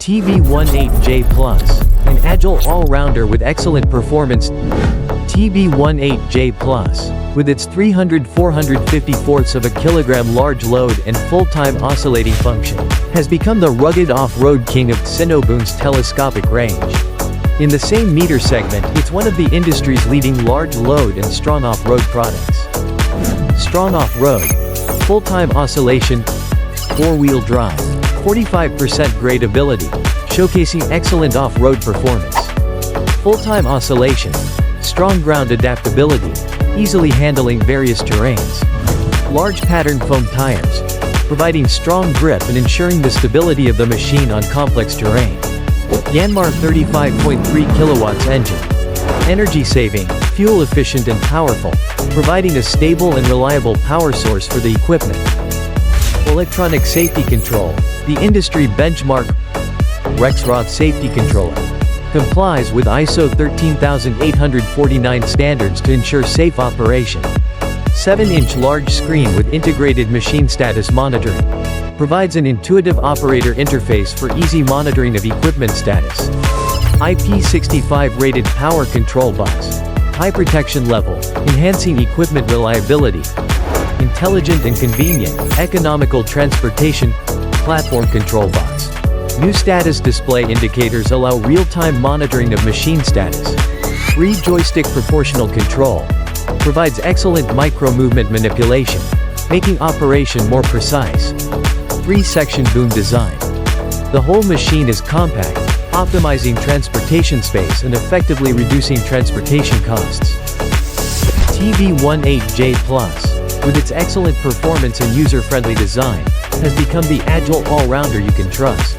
TB18J Plus, an agile all-rounder with excellent performance. TB18J Plus, with its 450 of a kilogram large load and full-time oscillating function, has become the rugged off-road king of Sinoboom's telescopic range. In the same meter segment, it's one of the industry's leading large load and strong off-road products. Strong off-road, full-time oscillation, four-wheel drive, 45% gradeability, showcasing excellent off-road performance. Full-time oscillation, strong ground adaptability, easily handling various terrains. Large pattern foam tires, providing strong grip and ensuring the stability of the machine on complex terrain. Yanmar 35.3 kilowatts engine. Energy saving, fuel efficient and powerful, providing a stable and reliable power source for the equipment. Electronic safety control, the industry benchmark. Rexroth safety controller. Complies with ISO 13849 standards to ensure safe operation. 7-inch large screen with integrated machine status monitoring. Provides an intuitive operator interface for easy monitoring of equipment status. IP65 rated power control box. High protection level, enhancing equipment reliability. Intelligent and convenient, economical transportation, platform control box. New status display indicators allow real-time monitoring of machine status. 3 joystick proportional control. Provides excellent micro-movement manipulation, making operation more precise. 3-section boom design. The whole machine is compact, optimizing transportation space and effectively reducing transportation costs. TB18J Plus, with its excellent performance and user-friendly design, has become the agile all-rounder you can trust.